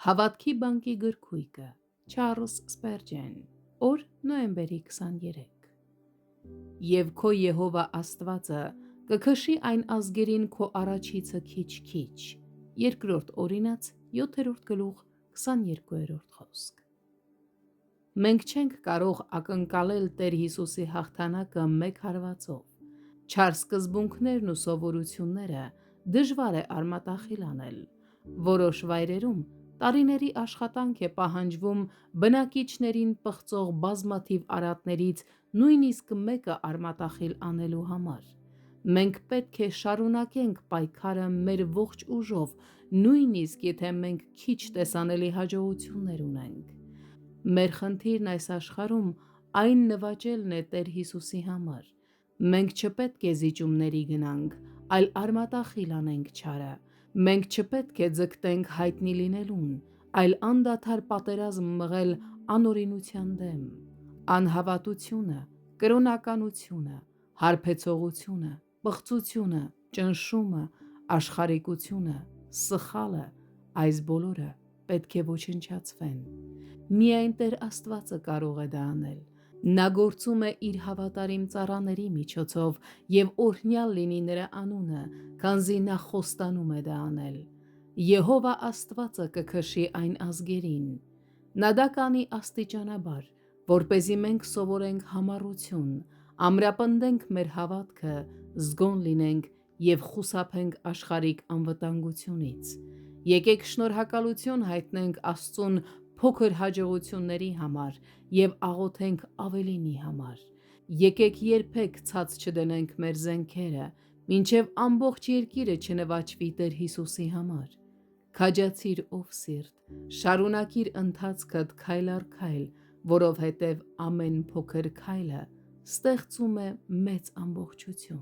Հավատքի բանկի գրքույկը Չարլզ Սպերջեն, օր նոյեմբերի 23։ Եվ քո Եհովա Աստվածը կքշի այն ազգերին քո առաջիցը քիչ-քիչ։ Երկրորդ Օրինաց 7-րդ գլուխ 22-րդ խոսք։ Մենք չենք կարող ակնկալել Տեր Հիսուսի հաղթանակը մեկ հարվածով։ Չար սկզբունքներն ու սովորությունները դժվար է արմատախիլ անել։ Որոշ վայրերում տարիների աշխատանք է պահանջվում բնակիչներին պղծող բազմաթիվ արատներից նույնիսկ մեկը արմատախիլ անելու համար։ Մենք պետք է շարունակենք պայքարը մեր ողջ ուժով, նույնիսկ եթե մենք քիչ տեսանելի հաջողություններ ունենք։ Մեր խնդիրն այս աշխարհում այն նվաճելն է Տեր Հիսուսի համար։ Մենք չպետք է զիջումների գնանք, այլ արմատախիլ անենք չարը։ Մենք չպետք է ձգտենք հայտնի լինելուն, այլ անդադար պատերազմ մղել անօրինության դեմ։ Անհավատությունը, կրոնականությունը, հարբեցողությունը, պղծությունը, ճնշումը, աշխարհիկությունը, սխալը, այս բոլորը պետք է ոչնչացվեն։ Միայն Տեր Աստվածը կարող է դա անել։ Նա գործում է իր հավատարիմ ծառաների միջոցով, և օրհնյալ լինի նրա անունը, քանզի նա խոստանում է դա անել։ Եհովա Աստվածը կքշի այն ազգերին։ Նա դա կանի աստիճանաբար, որպեսզի մենք սովորենք համառություն, ամրապնդենք մեր հավատքը, զգոն լինենք և խուսափենք աշխարհիկ անվտանգությունից։ Եկեք շնորհակալություն հայտնենք Աստծուն փոքր հաջողությունների համար և աղոթենք ավելինի համար։ Եկեք երբեք ցած չդնենք մեր զենքերը, մինչև ամբողջ երկիրը չնվաճվի Տեր Հիսուսի համար։ Քաջացիր ով սիրտ, շարունակիր ընթացքդ քայլ առ քայլ, որովհետև ամեն փոքր քայլը ստեղծում է մեծ ամբողջություն։